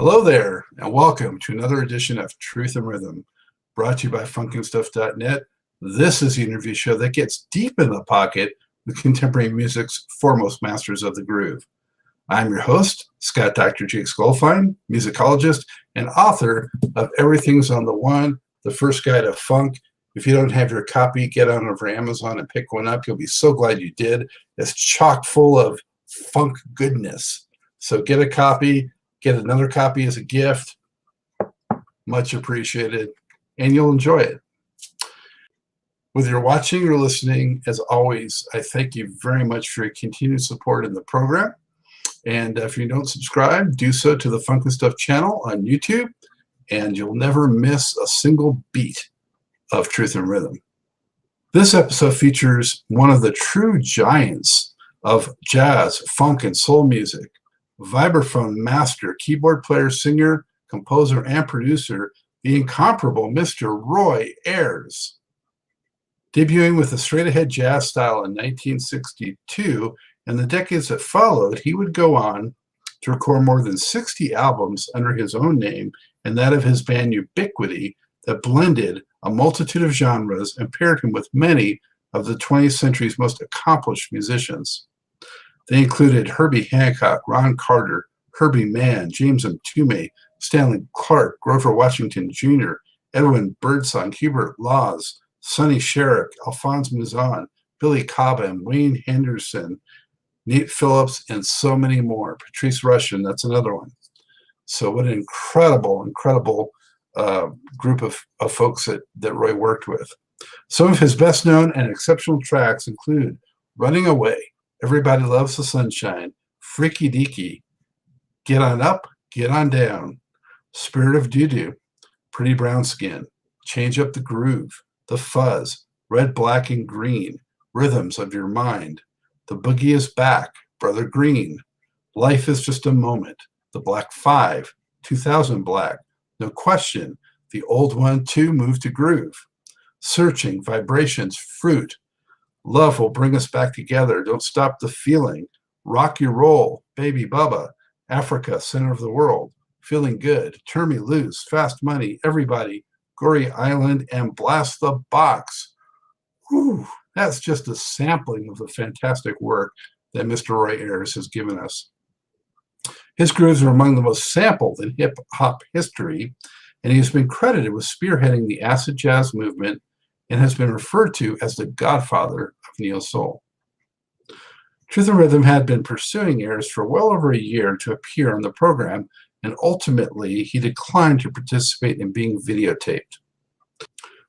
Hello there, and welcome to another edition of Truth and Rhythm, brought to you by funkinstuff.net. This is the interview show that gets deep in the pocket with contemporary music's foremost masters of the groove. I'm your host, Scott Dr. Jakes Goldfine, musicologist and author of Everything's on the One, the first guide to funk. If you don't have your copy, get on over Amazon and pick one up. You'll be so glad you did. It's chock full of funk goodness. So get a copy. Get another copy as a gift. Much appreciated. And you'll enjoy it. Whether you're watching or listening, as always, I thank you very much for your continued support in the program. And if you don't subscribe, do so to the Funk and Stuff channel on YouTube, and you'll never miss a single beat of Truth and Rhythm. This episode features one of the true giants of jazz, funk, and soul music. Vibraphone master, keyboard player, singer, composer, and producer, the incomparable Mr. Roy Ayers. Debuting with a straight-ahead jazz style in 1962, and the decades that followed, he would go on to record more than 60 albums under his own name and that of his band Ubiquity that blended a multitude of genres and paired him with many of the 20th century's most accomplished musicians. They included Herbie Hancock, Ron Carter, Herbie Mann, James Mtume, Stanley Clarke, Grover Washington Jr., Edwin Birdsong, Hubert Laws, Sonny Sharrock, Alphonse Mouzon, Billy Cobham, Wayne Henderson, Nate Phillips, and so many more. Patrice Rushen, that's another one. So what an incredible group of folks that Roy worked with. Some of his best known and exceptional tracks include Running Away, Everybody Loves the Sunshine, Freaky Deaky, Get On Up, Get On Down, Spirit of Doo-Doo, Pretty Brown Skin, Change Up the Groove, The Fuzz, Red, Black, and Green, Rhythms of Your Mind, The Boogie Is Back, Brother Green, Life Is Just a Moment, The Black Five, 2000 Black, No Question, The Old One, Two, Move to Groove, Searching, Vibrations, Fruit, Love Will Bring Us Back Together, Don't Stop the Feeling, Rock Your Roll, Baby Bubba, Africa, Center of the World, Feeling Good, Turn Me Loose, Fast Money, Everybody, Gory Island, and Blast the Box. Whew, that's just a sampling of the fantastic work that Mr. Roy Ayers has given us. His grooves are among the most sampled in hip-hop history, and he has been credited with spearheading the acid jazz movement and has been referred to as the godfather of neo-soul. Truth and Rhythm had been pursuing Ayers for well over a year to appear on the program, and ultimately he declined to participate in being videotaped.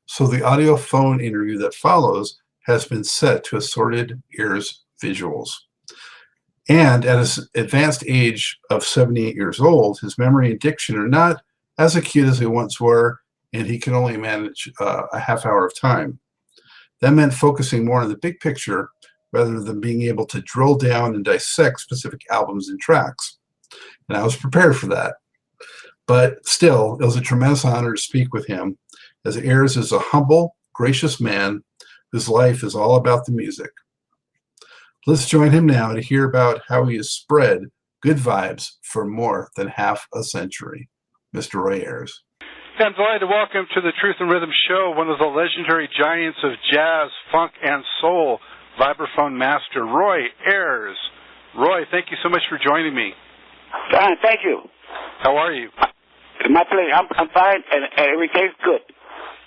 So the audio phone interview that follows has been set to assorted Ayers visuals. And at his advanced age of 78 years old, his memory and diction are not as acute as they once were, and he can only manage a half hour of time. That meant focusing more on the big picture rather than being able to drill down and dissect specific albums and tracks. And I was prepared for that. But still, it was a tremendous honor to speak with him, as Ayers is a humble, gracious man whose life is all about the music. Let's join him now to hear about how he has spread good vibes for more than half a century. Mr. Roy Ayers. I'm delighted to welcome to the Truth and Rhythm Show one of the legendary giants of jazz, funk, and soul, vibraphone master, Roy Ayers. Roy, thank you so much for joining me. Thank you. How are you? My pleasure. I'm fine, and everything's good.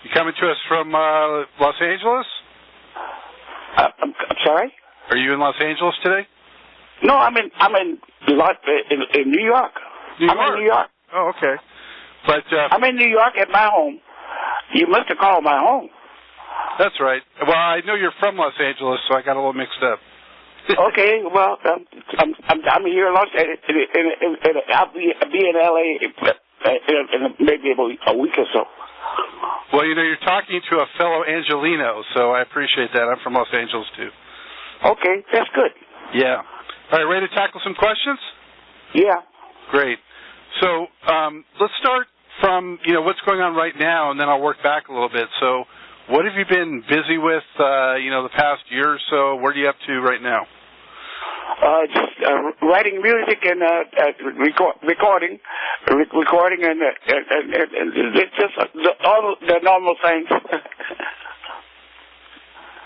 You coming to us from Los Angeles? I'm sorry? Are you in Los Angeles today? No, I'm in New York. New York? I'm in New York. Oh, okay. But I'm in New York at my home. You must have called my home. That's right. Well, I know you're from Los Angeles, so I got a little mixed up. Okay, well, I'm here in Los Angeles, and I'll be in L.A. in maybe a week or so. Well, you're talking to a fellow Angelino, so I appreciate that. I'm from Los Angeles, too. Okay, that's good. Yeah. All right, ready to tackle some questions? Yeah. Great. So let's start from, what's going on right now, and then I'll work back a little bit. So what have you been busy with, the past year or so? What are you up to right now? Just writing music and recording, and it's just all the normal things.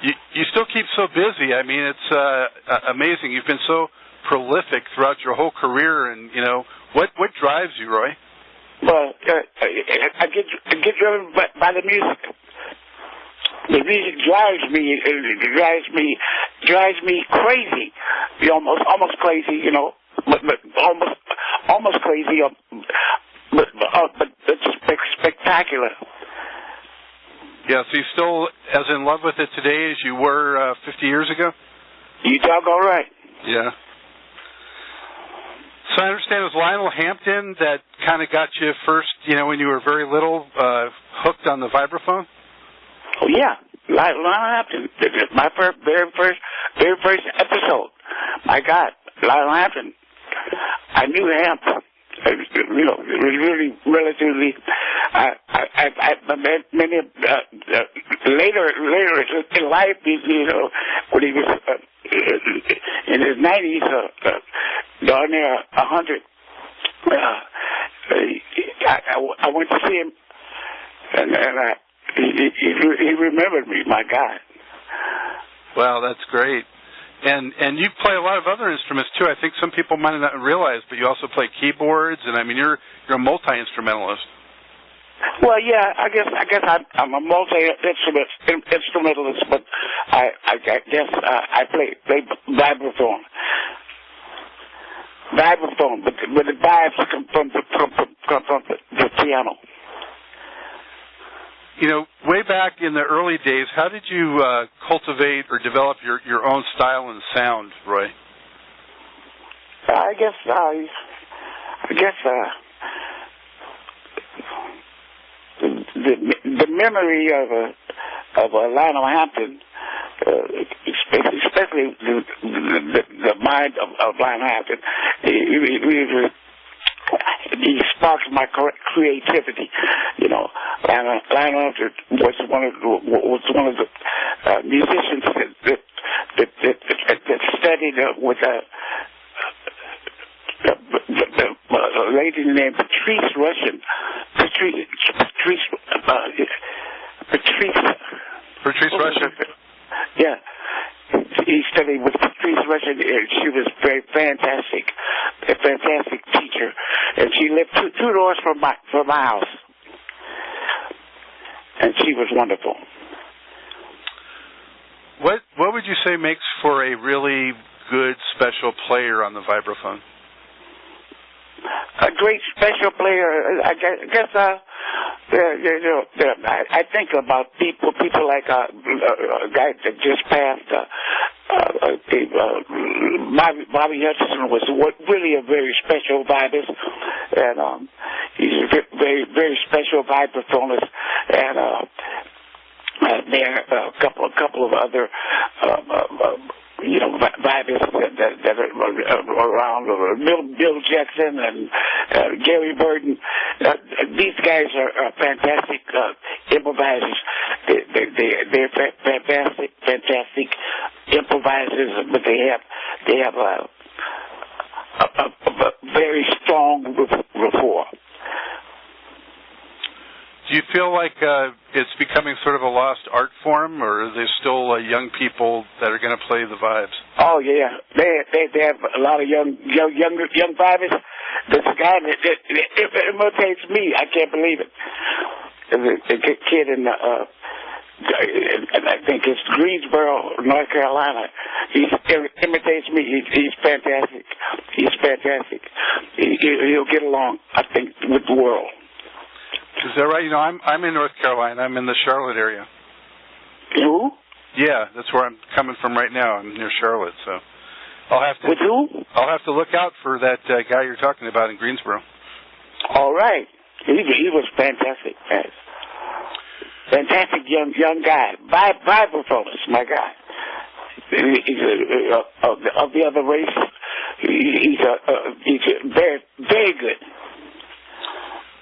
You still keep so busy. I mean, it's amazing. You've been so prolific throughout your whole career, and what drives you, Roy? Well, I get driven by the music. The music drives me crazy. Almost crazy, but almost crazy. But it's spectacular. Yeah, so you're still as in love with it today as you were 50 years ago? You doggone right. Yeah. So I understand it was Lionel Hampton that kind of got you first, when you were very little, hooked on the vibraphone? Oh, yeah. Lionel Hampton. My very first episode. My God, Lionel Hampton. I knew him. It was really relatively. I met many later in life. When he was in his 90s, darn near 100. I went to see him, and he remembered me. My God. Wow, that's great. And you play a lot of other instruments too. I think some people might not realize, but you also play keyboards, and I mean you're a multi-instrumentalist. Well, yeah, I guess I'm a multi-instrumentalist, but I guess I play vibraphone. Vibraphone, but the vibes come from the piano. Way back in the early days, how did you cultivate or develop your own style and sound, Roy? I guess the memory of Lionel Hampton, especially the mind of Lionel Hampton, he sparks my creativity. Lionel Hampton was one of the musicians that studied with a lady named Patrice Rushen. Patrice Rushen. Yeah. He studied with Patrice Rushen. She was very fantastic, a fantastic teacher, and she lived two doors from my house, and she was wonderful. What would you say makes for a really good special player on the vibraphone? A great special player, I guess. I think about people like a guy that just passed. Bobby Henderson was really a very special vibist, and he's a very, very special vibraphonist, and there are a couple of other vibists that are around, Bill Jackson and Gary Burton. These guys are fantastic improvisers. They're fantastic improvisers, but they have a very strong rapport. Do you feel like it's becoming sort of a lost art form, or are there still young people that are going to play the vibes? Oh yeah, they have a lot of young vibes. This guy that imitates me, I can't believe it. The kid in I think it's Greensboro, North Carolina. He imitates me. He's fantastic. He's fantastic. He'll get along, I think, with the world. Is that right? I'm in North Carolina. I'm in the Charlotte area. Who? Yeah, that's where I'm coming from right now. I'm near Charlotte, so I'll have to. With who? I'll have to look out for that guy you're talking about in Greensboro. All right. He was fantastic. Yes. Fantastic young guy. Vibraphonist, my guy. He's of the other race. He's very, very good.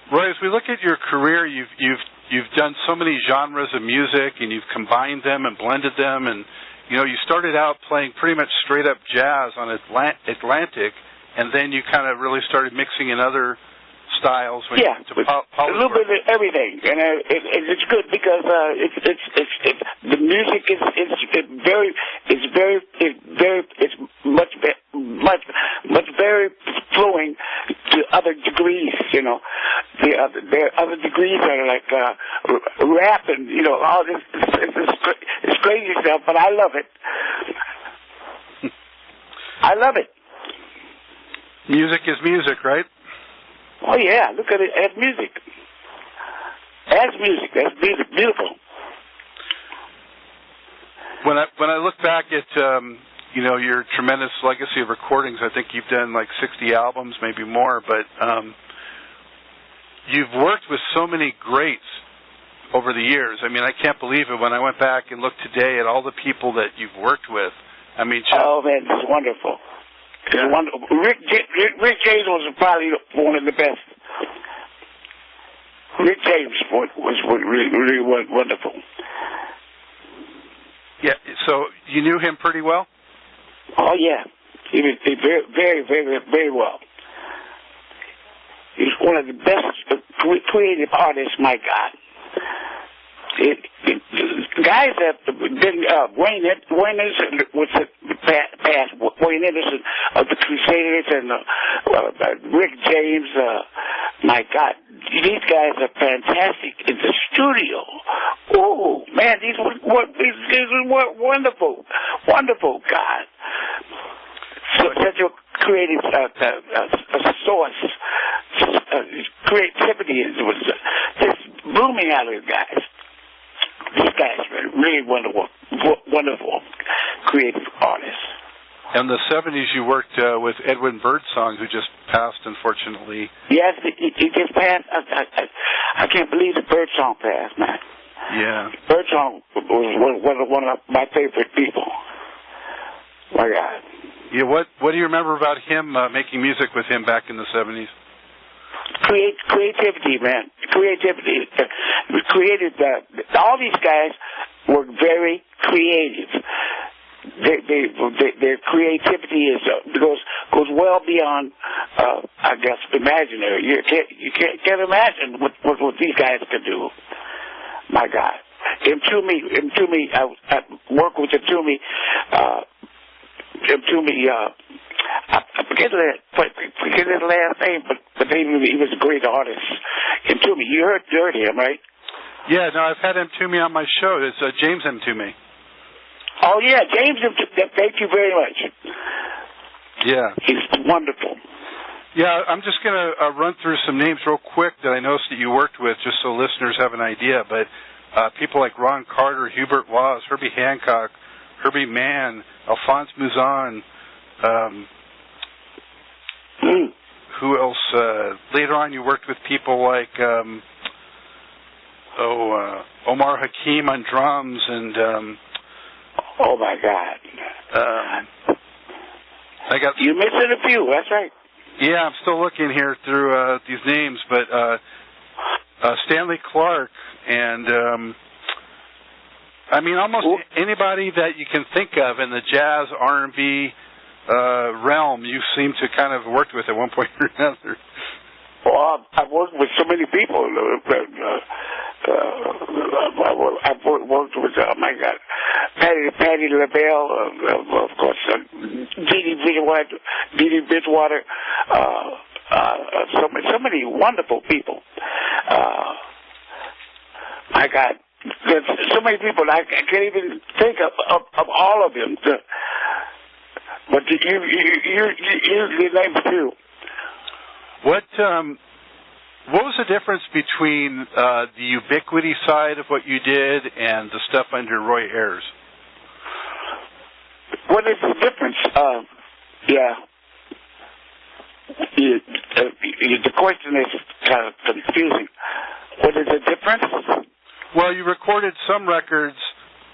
Roy, as we look at your career, you've done so many genres of music, and you've combined them and blended them, and you started out playing pretty much straight up jazz on Atlantic, and then you kind of really started mixing in other styles. When yeah, you went to a little bit of everything, and it's good because the music is much very flowing to other degrees. There are other degrees that are like rap and all this. It's crazy stuff, but I love it. I love it. Music is music, right? Oh yeah, look at it as music. As music, that's beautiful. When I look back at your tremendous legacy of recordings, I think you've done like 60 albums, maybe more, but you've worked with so many greats over the years. I mean, I can't believe it when I went back and looked today at all the people that you've worked with. I mean, oh man, it's wonderful. Yeah. Rick James was probably one of the best. Rick James was really wonderful. Yeah, so you knew him pretty well? Oh yeah, he was very, very, very, very well. He's one of the best creative artists, my God. Guys that been Wayne Henderson was past Wayne Henderson of the Crusaders and Rick James. My God, these guys are fantastic in the studio. Oh man, these were wonderful, wonderful. God, such a creative source, creativity was just blooming out of the guys. These guys were really wonderful creative artists. In the 70s, you worked with Edwin Birdsong, who just passed, unfortunately. Yes, he just passed. I can't believe the Birdsong passed, man. Yeah. Birdsong was one of my favorite people. My God. Yeah. What do you remember about him, making music with him back in the 70s? Creativity, man. Creativity. All these guys were very creative. Their creativity goes well beyond, I guess, imaginary. You can't imagine what these guys could do. My God. Mtume, I work with Mtume. I forget his last name, but he was a great artist. Mtume, you heard him, right? Yeah, no, I've had Mtume on my show. It's James Mtume. Oh yeah, James Mtume. Thank you very much. Yeah, he's wonderful. Yeah, I'm just gonna run through some names real quick that I noticed that you worked with, just so listeners have an idea. But people like Ron Carter, Hubert Laws, Herbie Hancock, Herbie Mann, Alphonse Mouzon. Who else? Later on, you worked with people like Omar Hakim on drums and. Oh my God! I got. You're missing a few. That's right. Yeah, I'm still looking here through these names, but Stanley Clarke and I mean almost anybody that you can think of in the jazz R&B realm, you seem to kind of worked with at one point or another. Well, I've worked with so many people. I've worked with, oh my God, Patti LaBelle, of course, Dee Bridgewater, so many wonderful people. My God, there's so many people I can't even think of all of them. But you name a few. What was the difference between the Ubiquity side of what you did and the stuff under Roy Ayers? What is the difference? The question is kind of confusing. What is the difference? Well, you recorded some records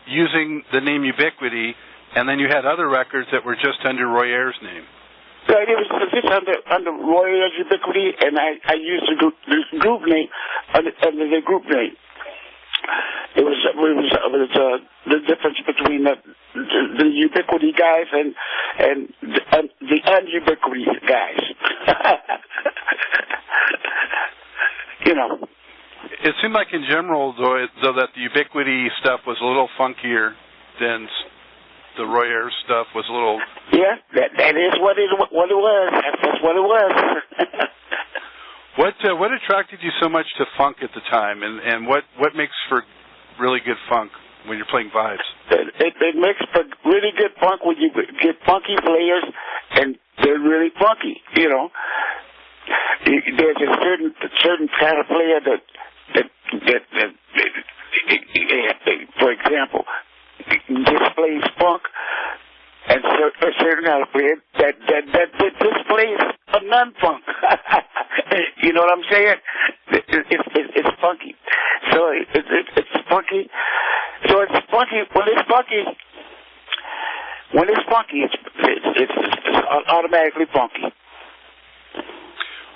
using the name Ubiquity, and then you had other records that were just under Roy Ayers' name. So it was just under Roy Ayers Ubiquity, and I used the group name under the group name. It was the difference between the Ubiquity guys and the un-Ubiquity guys. You know. It seemed like in general, though, that the Ubiquity stuff was a little funkier than the Roy Ayers stuff was a little. Yeah, that is what it was. That's what it was. What attracted you so much to funk at the time, and what makes for really good funk when you're playing vibes? It makes for really good funk when you get funky players, and they're really funky. You know, there's a certain kind of player that for example, displays funk, and a certain kind of player that displays a non-funk. You know what I'm saying? It's funky. So it's funky. So it's funky. When it's funky, it's automatically funky.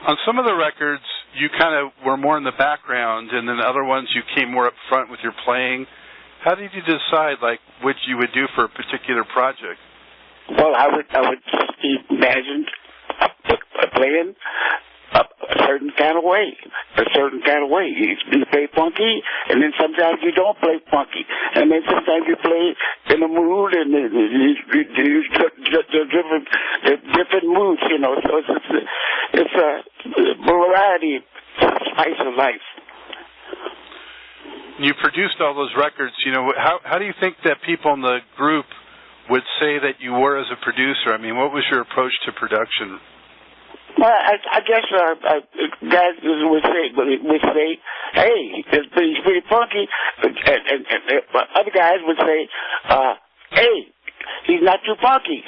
On some of the records, you kind of were more in the background, and then other ones you came more up front with your playing. How did you decide, like, what you would do for a particular project? Well, I would imagine playing a certain kind of way. You play funky, and then sometimes you don't play funky, and then sometimes you play in a mood, and you different moods, you know. So it's a variety, spice of life. You produced all those records. You know, how do you think that people in the group would say that you were as a producer? I mean, what was your approach to production? Well, I guess guys would say, hey, it's pretty funky, and other guys would say, hey, he's not too funky.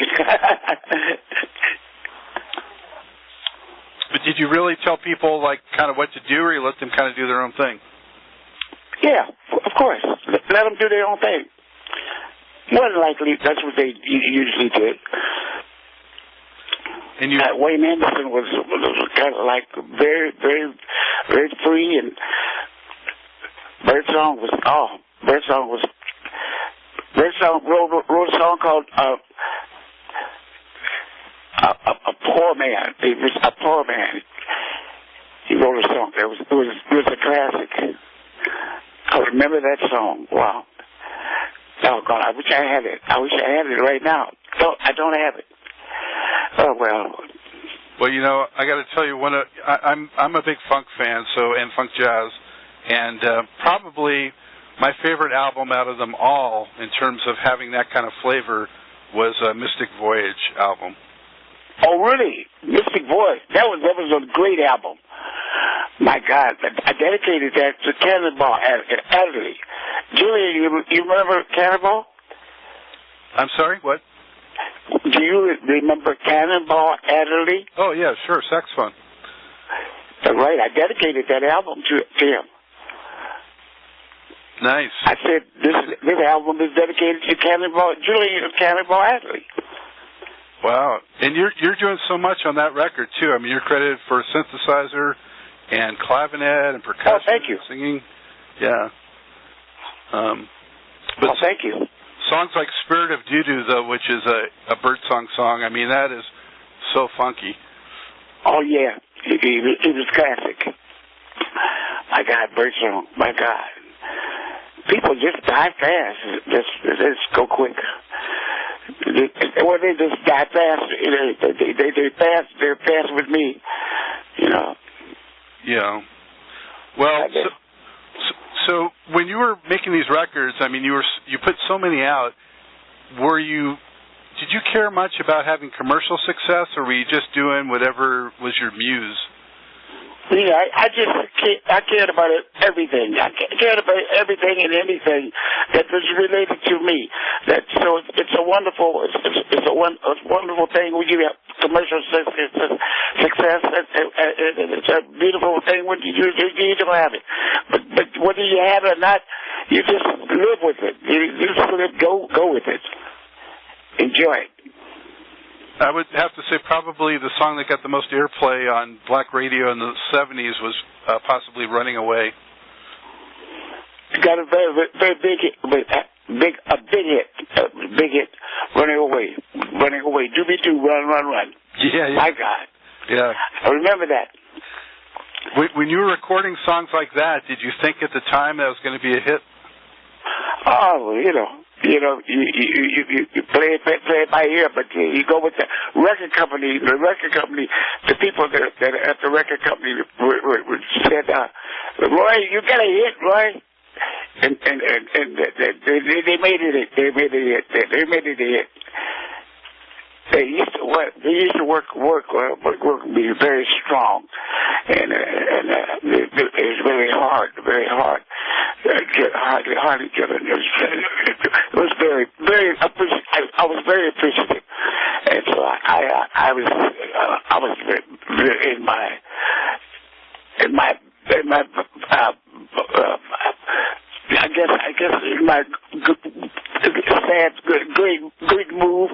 But did you really tell people, like, kind of what to do, or you let them kind of do their own thing? Yeah, of course. Let them do their own thing. More than likely, that's what they usually did. And you, Wayne Henderson was kind of like very, very, very free, and Birdsong wrote a song called a Poor Man. He was a poor man. He wrote a song. It was a classic. I remember that song. Wow. Oh God, I wish I had it. I wish I had it right now. No, I don't have it. Oh well. Well, you know, I got to tell you, I'm a big funk fan, and funk jazz, and probably my favorite album out of them all, in terms of having that kind of flavor, was Mystic Voyage album. Oh really? Mystic Voyage. That was a great album. My God, I dedicated that to Cannonball Adderley. Julia, you remember Cannonball? I'm sorry, what? Do you remember Cannonball Adderley? Oh, yeah, sure, saxophone. Right, I dedicated that album to him. Nice. I said, this album is dedicated to Julian Cannonball Adderley. Wow, and you're doing so much on that record, too. I mean, you're credited for synthesizer and clavinet and percussion. Oh, thank you. And singing. Yeah. But thank you. Songs like Spirit of Doo-Doo, though, which is a Birdsong song, I mean, that is so funky. Oh, yeah. It was classic. My God, Birdsong. My God. People just die fast. Just go quick. Or they just die fast. They're fast with me. You know. Yeah. Well, so when you were making these records, I mean, you put so many out. Did you care much about having commercial success, or were you just doing whatever was your muse? Yeah, I cared about everything. I cared about everything and anything that was related to me. It's a wonderful thing when you have commercial success. It's a beautiful thing when you don't have it. But whether you have it or not, you just live with it. You just go with it. Enjoy it. I would have to say probably the song that got the most airplay on black radio in the 70s was possibly Running Away. got a very big hit, a big hit, Running Away, Doobie-doo, Run. Yeah. My God. Yeah. I remember that. When you were recording songs like that, did you think at the time that was going to be a hit? Oh, you play it by ear, but you go with the record company. The people that at the record company said, "Roy, you got a hit, Roy," and they made it. They made it a hit. They used to work be very strong, and it was very hard. Hardly get it. It was very I was very appreciative, and so I was in my I guess in my sad, great mood.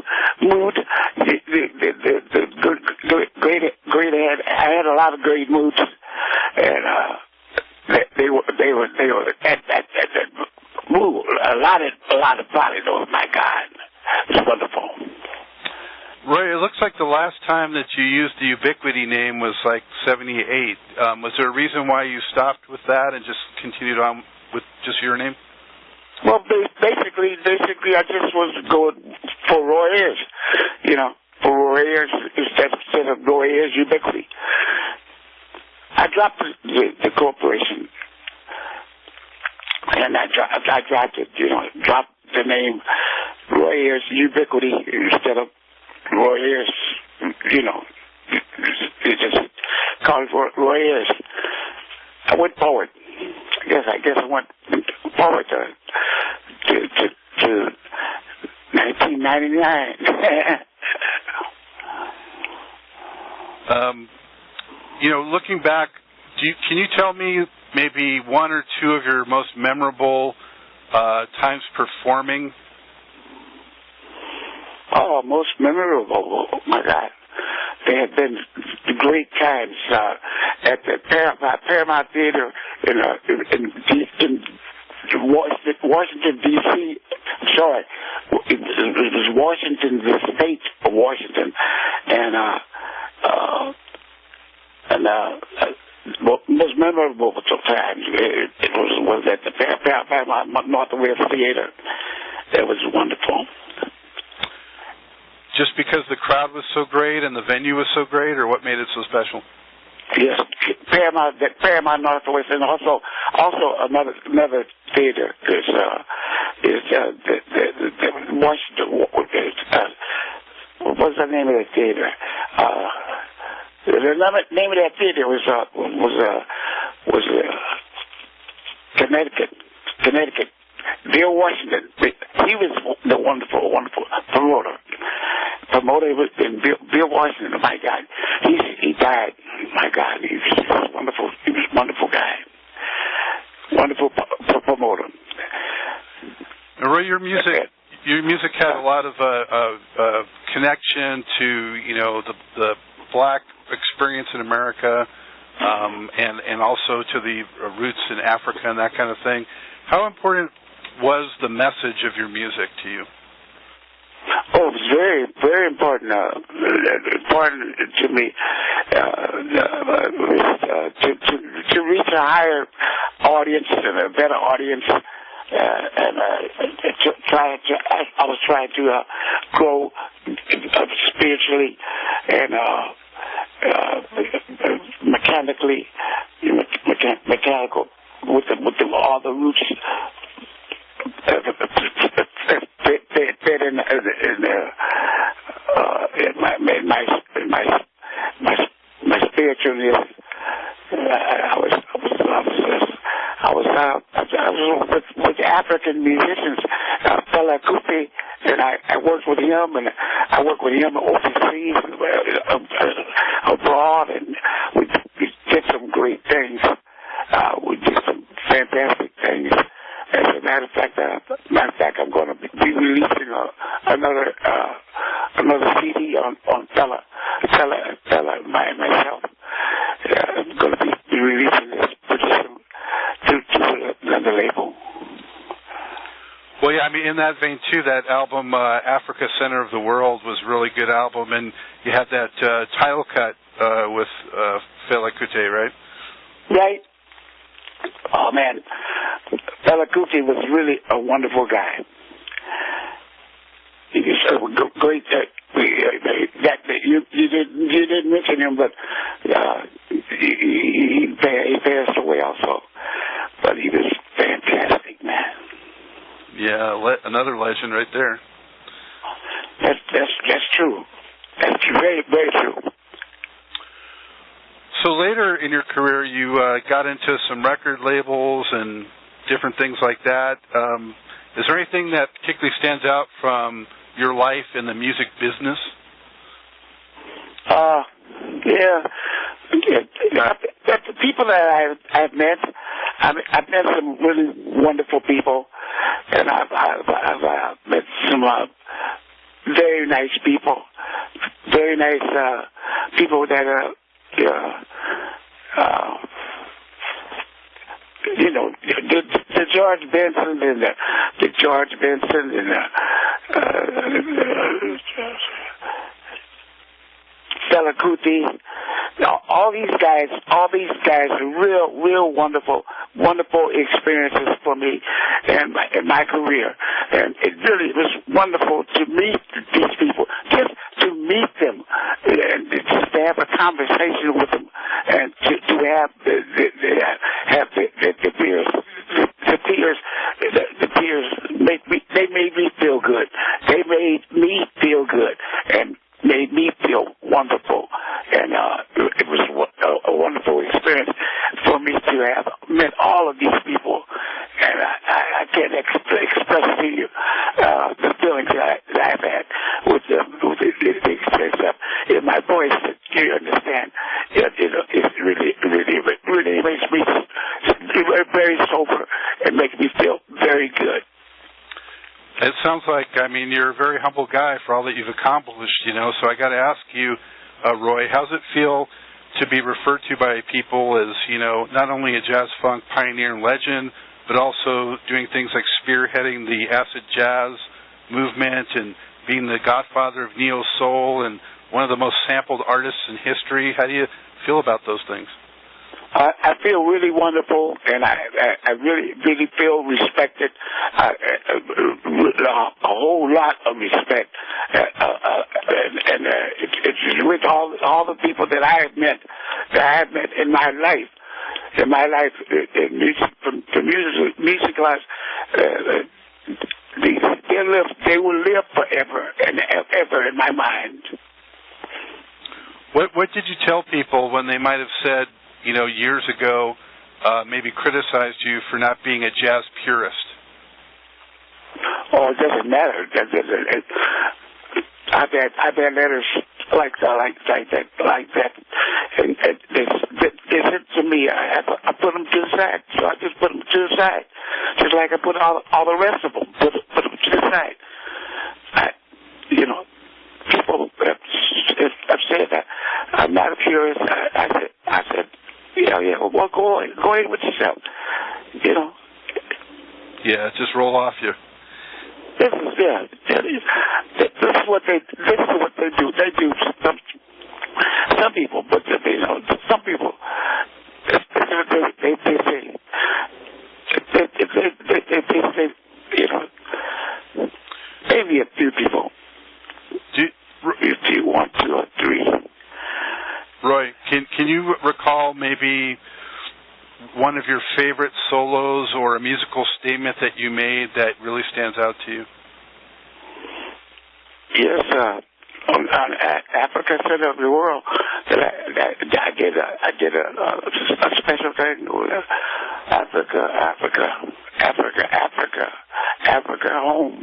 I had a lot of great moods, and they were at that mood. A lot of bodies. Oh my God, it's wonderful. Roy, it looks like the last time that you used the Ubiquity name was like 78. Was there a reason why you stopped with that and just continued on with just your name? Well, basically, I just was going for Roy Ayers, for Roy Ayers instead of Roy Ayers Ubiquity. I dropped the corporation, and I dropped it, dropped the name Roy Ayers Ubiquity instead of Roy Ayers, it just called for Roy Ayers. I went forward. I guess I went forward to 1999. Looking back, can you tell me maybe one or two of your most memorable times performing? Oh, most memorable! Oh my God, they have been great times at the Paramount Theater in Washington D.C. Sorry, it was Washington, the state of Washington, and most memorable times it was at the Paramount Northwest Theater. It was wonderful. Just because the crowd was so great and the venue was so great, or what made it so special? Yes, Paramount Northwest, and also another theater is the Washington. What's the name of the theater? The name of that theater was Connecticut. Bill Washington. He was the wonderful promoter. Bill Washington. Oh my God, he died. My God, he was wonderful. He was a wonderful guy. Wonderful promoter. Now, Roy, your music had a lot of connection to the black experience in America, and also to the roots in Africa and that kind of thing. How important was the message of your music to you? Oh, it was very, very important. Important to me to reach a higher audience and a better audience, and I was trying to grow spiritually and mechanically, mechanical with all the roots. Fit in my spiritualness. I was with African musicians, Fela Kuti, and I worked with him, and I worked with him overseas, abroad, and we did some great things. We did some fantastic things. As a matter of fact, I'm going to be releasing another CD on Fela myself. I'm going to be releasing this pretty soon to another label. in that vein, too, that album, Africa Center of the World, was a really good album, and you had that title cut with Fela Kuti, right? Right. Oh, man. Fela Kuti was really a wonderful guy. He was a great... you didn't mention him, but he passed away also. But he was fantastic, man. Yeah, another legend right there. That's true. That's very, very true. So later in your career, you got into some record labels and different things like that. Is there anything that particularly stands out from your life in the music business? The people that I've met, I've met some really wonderful people, and I've met some very nice people, very nice people that are, the George Benson and the George Benson and Fela Kuti, all these guys are real wonderful experiences for me and in my career. And it really was wonderful to meet these people, just to meet them, and just to have a conversation with them, and to have the peers. The peers made me feel good. They made me feel good, and made me feel wonderful, and it was a wonderful experience for me to have met all of these people, and I can't express to you the feelings that I've had with the experience in my voice. You understand? It really makes me very sober and makes me feel very good. It sounds like, you're a very humble guy for all that you've accomplished, so I got to ask you, Roy, how's it feel to be referred to by people as, not only a jazz funk pioneer and legend, but also doing things like spearheading the acid jazz movement and being the godfather of neo soul and one of the most sampled artists in history? How do you feel about those things? I feel really wonderful, and I really feel respected. A whole lot of respect, and it's with all the people that I have met in my life. In my life, in music, from musicals, they will live forever and ever in my mind. What did you tell people when they might have said, years ago, maybe criticized you for not being a jazz purist? Oh, it doesn't matter. I've had letters like that, and they said to me, I put them to the side. So I just put them to the side, just like I put all the rest of them. Put them to the side. People have said that I'm not a purist. I said. Yeah. Well, go ahead with yourself. Yeah, just roll off you. This is what they do. They do some people, but some people. They say. Maybe a few people. If you want 2 or 3. Roy, can you recall maybe one of your favorite solos or a musical statement that you made that really stands out to you? Yes, on Africa Center of the World, I did a special thing with Africa home.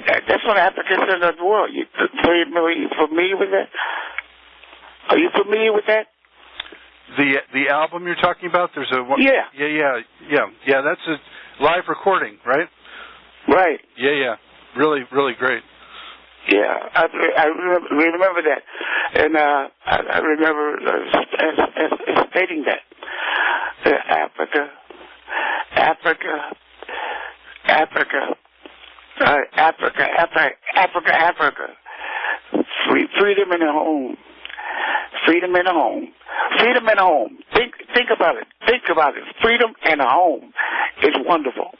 That's what Africa Center of the World. Are you familiar with that? Are you familiar with that? The album you're talking about? There's a yeah. That's a live recording, right? Right. Yeah. Really great. Yeah, I remember that, and I remember stating that Africa, Africa, Africa, Africa, Africa. Freedom in the home. Freedom in the home. Freedom in the home. Think about it. Think about it. Freedom in the home is wonderful.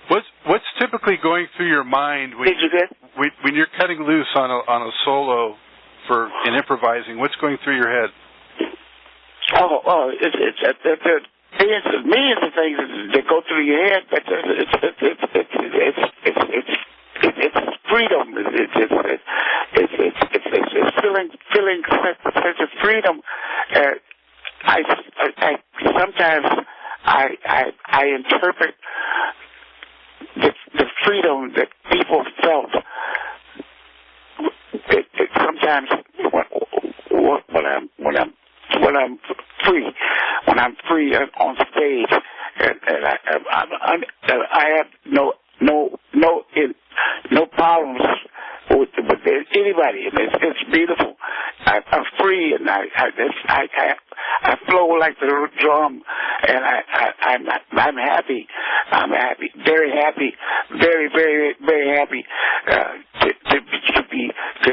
What's typically going through your mind when you're cutting loose on a solo in improvising? What's going through your head? It's millions of things that go through your head, but it's freedom. It's feeling such a freedom. Sometimes I interpret the freedom that people felt. Sometimes when I'm free on stage, and I have no problems with anybody. It's beautiful. I'm free, and I flow like the drum, and I'm happy. I'm happy, very happy, very, very, very happy to be complete. To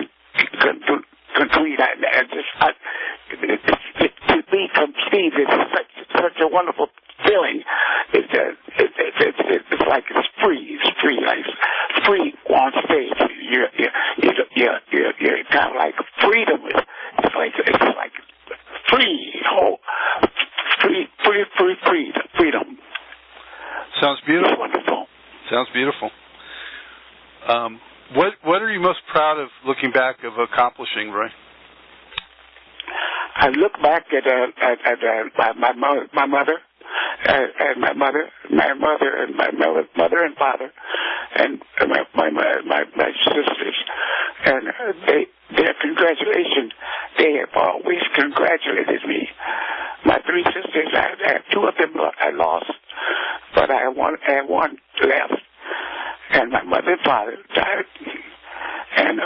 be complete is such a wonderful feeling. It's like it's free. It's free. Like it's free on stage. You're kind of like freedom. It's like free. Freedom. Sounds beautiful. It's wonderful. Sounds beautiful. What are you most proud of looking back of accomplishing, Roy? I look back at my mother and father, and my sisters, and their congratulations. They have always congratulated me. My three sisters, I have two of them I lost, but I have one left, and my mother and father died, and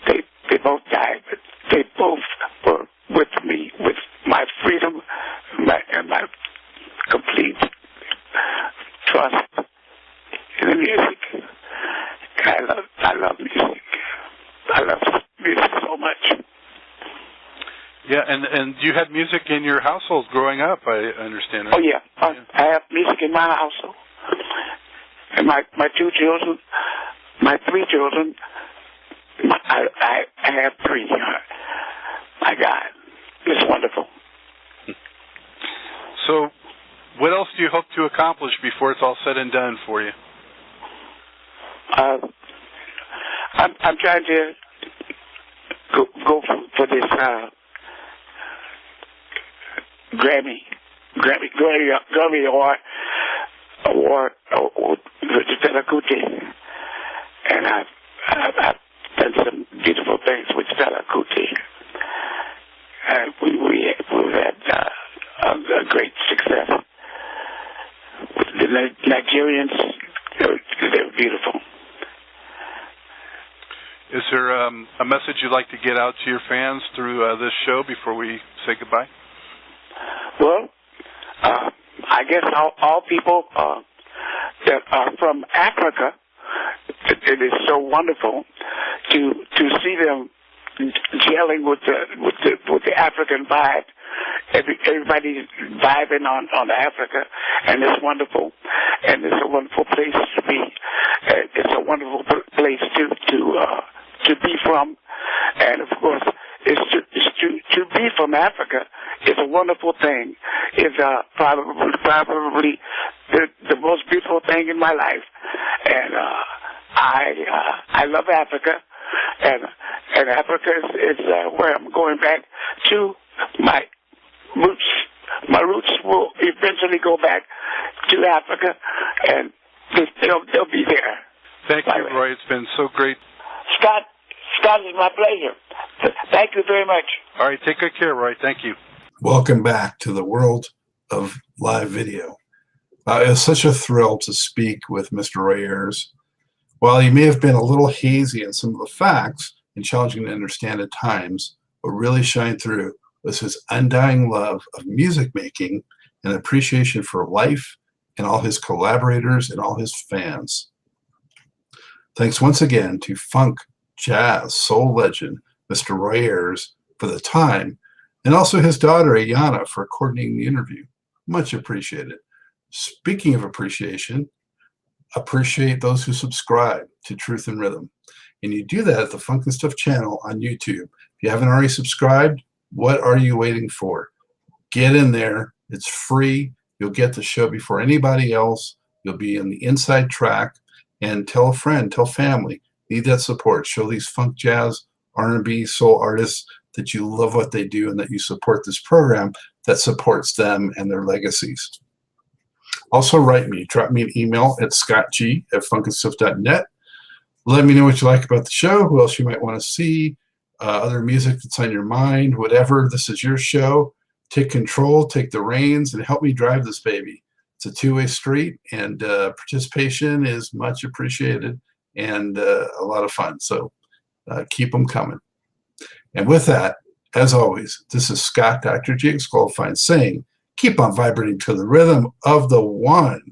they both died, but they both were with me, with my freedom and my complete trust in the music. I love music. I love music so much. Yeah, and you had music in your household growing up, I understand. Right? Oh, yeah. I have music in my household. And my three children, I have three. My God, it's wonderful. So, what else do you hope to accomplish before it's all said and done for you? I'm trying to go for this Grammy award with Stella Kuti, and I've done some beautiful things with Stella Kuti. We've had a great success with the Nigerians. They're beautiful. Is there a message you'd like to get out to your fans through this show before we say goodbye? Well, I guess all people that are from Africa, it is so wonderful to see them gelling with the African vibe. Everybody's vibing on Africa, and it's wonderful. And it's a wonderful place to be. It's a wonderful place to be from, and of course, to be from Africa is a wonderful thing. It's probably the most beautiful thing in my life, and I love Africa, and Africa is where I'm going back to. My roots will eventually go back to Africa, and they'll be there. Thank you, Roy. It's been so great. Scott, it's my pleasure. Thank you very much. All right, take good care, Roy. Thank you. Welcome back to the world of live video. It was such a thrill to speak with Mr. Roy Ayers. While he may have been a little hazy in some of the facts and challenging to understand at times, what really shined through was his undying love of music making and appreciation for life and all his collaborators and all his fans. Thanks once again to funk, jazz, soul legend, Mr. Roy Ayers, for the time, and also his daughter, Ayana, for coordinating the interview. Much appreciated. Speaking of appreciation, appreciate those who subscribe to Truth and Rhythm. And you do that at the Funk and Stuff channel on YouTube. If you haven't already subscribed, what are you waiting for? Get in there. It's free. You'll get the show before anybody else. You'll be in the inside track. And tell a friend, tell family. Need that support. Show these funk, jazz, R&B, soul artists that you love what they do and that you support this program that supports them and their legacies. Also write me. Drop me an email at scottg@funkandstuff.net. Let me know what you like about the show, who else you might want to see, other music that's on your mind, whatever. This is your show. Take control, take the reins, and help me drive this baby. It's a two-way street, and participation is much appreciated and a lot of fun. So keep them coming. And with that, as always, this is Scott, Dr. G. Goldfine, saying, keep on vibrating to the rhythm of the one.